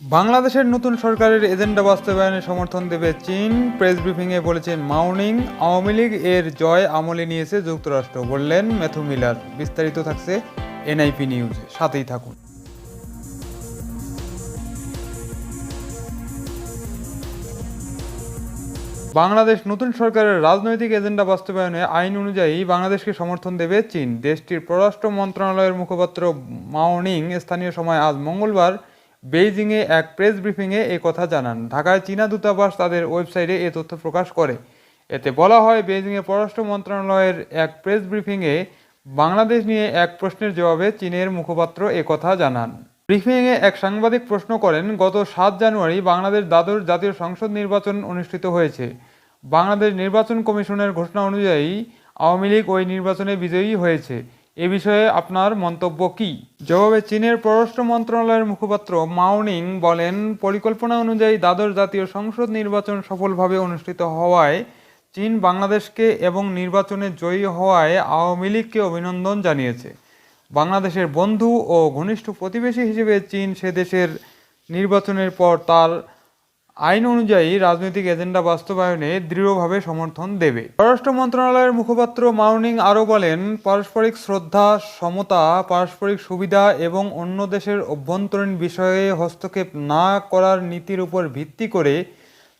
বাংলাদেশের নতুন সরকারের এজেন্ডা বাস্তবায়নে সমর্থন দেবে চীন। প্রেস ব্রিফিংয়ে বলেছেন মাউনিং। আওয়ামী লীগ এর জয় আমলে নিয়েছে যুক্তরাষ্ট্র, বললেন ম্যাথু মিলার। বিস্তারিত থাকছে এনআইপি নিউজে, সাথেই থাকুন। বাংলাদেশ নতুন সরকারের রাজনৈতিক এজেন্ডা বাস্তবায়নে আইন অনুযায়ী বাংলাদেশকে সমর্থন দেবে চীন। দেশটির পররাষ্ট্র মন্ত্রণালয়ের মুখপাত্র মাওনিং স্থানীয় সময় আজ মঙ্গলবার বেইজিংয়ে এক প্রেস ব্রিফিংয়ে এ কথা জানান। ঢাকায় চীনা দূতাবাস তাদের ওয়েবসাইটে এ তথ্য প্রকাশ করে। এতে বলা হয়, বেইজিংয়ে পররাষ্ট্র মন্ত্রণালয়ের এক প্রেস ব্রিফিংয়ে বাংলাদেশ নিয়ে এক প্রশ্নের জবাবে চীনের মুখপাত্র এ কথা জানান। ব্রিফিংয়ে এক সাংবাদিক প্রশ্ন করেন, গত 7 জানুয়ারি বাংলাদেশ দ্বাদশ জাতীয় সংসদ নির্বাচন অনুষ্ঠিত হয়েছে। বাংলাদেশ নির্বাচন কমিশনের ঘোষণা অনুযায়ী আওয়ামী লীগ ওই নির্বাচনে বিজয়ী হয়েছে। এ বিষয়ে আপনার মন্তব্য কী? জবাবে চীনের পররাষ্ট্র মন্ত্রণালয়ের মুখপাত্র মাওনিং বলেন, পরিকল্পনা অনুযায়ী দ্বাদশ জাতীয় সংসদ নির্বাচন সফলভাবে অনুষ্ঠিত হওয়ায় চীন বাংলাদেশকে এবং নির্বাচনে জয়ী হওয়ায় আওয়ামী লীগকে অভিনন্দন জানিয়েছে। বাংলাদেশের বন্ধু ও ঘনিষ্ঠ প্রতিবেশী হিসেবে চীন সে দেশের নির্বাচনের পর তার আইন অনুযায়ী রাজনৈতিক এজেন্ডা বাস্তবায়নে দৃঢ়ভাবে সমর্থন দেবে। পররাষ্ট্র মন্ত্রণালয়ের মুখপাত্র মাউনিং আরও বলেন, পারস্পরিক শ্রদ্ধা, সমতা, পারস্পরিক সুবিধা এবং অন্য দেশের অভ্যন্তরীণ বিষয়ে হস্তক্ষেপ না করার নীতির উপর ভিত্তি করে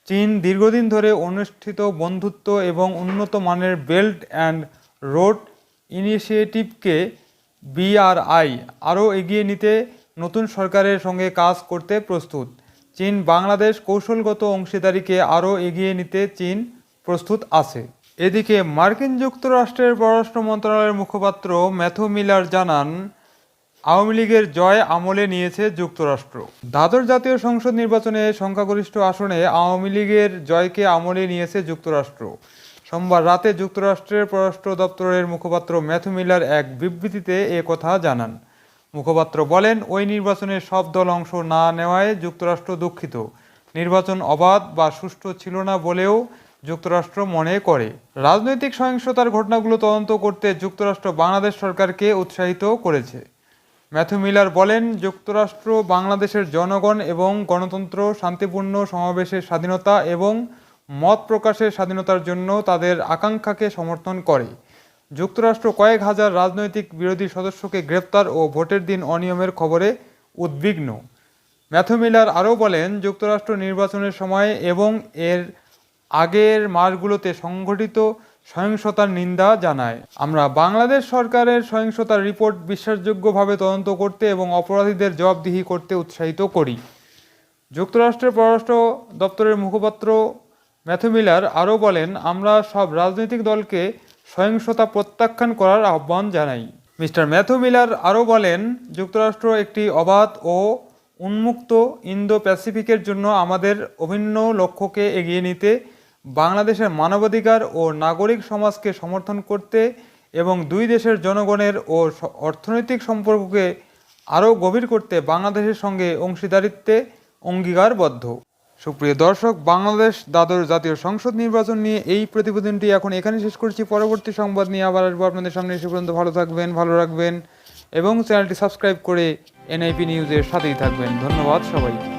চীন দীর্ঘদিন ধরে অনুষ্ঠিত বন্ধুত্ব এবং উন্নত মানের বেল্ট অ্যান্ড রোড ইনিশিয়েটিভকে BRI আরও এগিয়ে নিতে নতুন সরকারের সঙ্গে কাজ করতে প্রস্তুত। চীন বাংলাদেশ কৌশলগত অংশীদারিকে আরও এগিয়ে নিতে চীন প্রস্তুত আছে। এদিকে মার্কিন যুক্তরাষ্ট্রের পররাষ্ট্র মন্ত্রণালয়ের মুখপাত্র ম্যাথু মিলার জানান, আওয়ামী লীগের জয় আমলে নিয়েছে যুক্তরাষ্ট্র। দ্বাদশ জাতীয় সংসদ নির্বাচনে সংখ্যাগরিষ্ঠ আসনে আওয়ামী লীগের জয়কে আমলে নিয়েছে যুক্তরাষ্ট্র। সোমবার রাতে যুক্তরাষ্ট্রের পররাষ্ট্র দপ্তরের মুখপাত্র ম্যাথু মিলার এক বিবৃতিতে এ কথা জানান। মুখপাত্র বলেন, ওই নির্বাচনে সব দল অংশ না নেওয়ায় যুক্তরাষ্ট্র দুঃখিত। নির্বাচন অবাধ বা সুষ্ঠু ছিল না বলেও যুক্তরাষ্ট্র মনে করে। রাজনৈতিক সহিংসতার ঘটনাগুলো তদন্ত করতে যুক্তরাষ্ট্র বাংলাদেশ সরকারকে উৎসাহিত করেছে। ম্যাথু মিলার বলেন, যুক্তরাষ্ট্র বাংলাদেশের জনগণ এবং গণতন্ত্র, শান্তিপূর্ণ সমাবেশের স্বাধীনতা এবং মত প্রকাশের স্বাধীনতার জন্য তাদের আকাঙ্ক্ষাকে সমর্থন করে। যুক্তরাষ্ট্র কয়েক হাজার রাজনৈতিক বিরোধী সদস্যকে গ্রেপ্তার ও ভোটের দিন অনিয়মের খবরে উদ্বিগ্ন। ম্যাথু মিলার আরও বলেন, যুক্তরাষ্ট্র নির্বাচনের সময় এবং এর আগের মাসগুলোতে সংঘটিত সহিংসতার নিন্দা জানায়। আমরা বাংলাদেশ সরকারের সহিংসতার রিপোর্ট বিশ্বাসযোগ্যভাবে তদন্ত করতে এবং অপরাধীদের জবাবদিহি করতে উৎসাহিত করি। যুক্তরাষ্ট্রের পররাষ্ট্র দপ্তরের মুখপাত্র ম্যাথু মিলার আরও বলেন, আমরা সব রাজনৈতিক দলকে সহিংসতা প্রত্যাখ্যান করার আহ্বান জানাই। মিস্টার ম্যাথু মিলার আরও বলেন, যুক্তরাষ্ট্র একটি অবাধ ও উন্মুক্ত ইন্দো প্যাসিফিকের জন্য আমাদের অভিন্ন লক্ষ্যকে এগিয়ে নিতে, বাংলাদেশের মানবাধিকার ও নাগরিক সমাজকে সমর্থন করতে এবং দুই দেশের জনগণের ও অর্থনৈতিক সম্পর্ককে আরও গভীর করতে বাংলাদেশের সঙ্গে অংশীদারিত্বে অঙ্গীকারবদ্ধ। সুপ্রিয় দর্শক, বাংলাদেশ দ্বাদশ জাতীয় সংসদ নির্বাচন নিয়ে এই প্রতিবেদনটি এখন এখানে শেষ করছি। পরবর্তী সংবাদ নিয়ে আবার আসবো আপনাদের সামনে। সে পর্যন্ত ভালো থাকবেন, ভালো রাখবেন এবং চ্যানেলটি সাবস্ক্রাইব করে এনআইপি নিউজের সাথেই থাকবেন। ধন্যবাদ সবাইকে।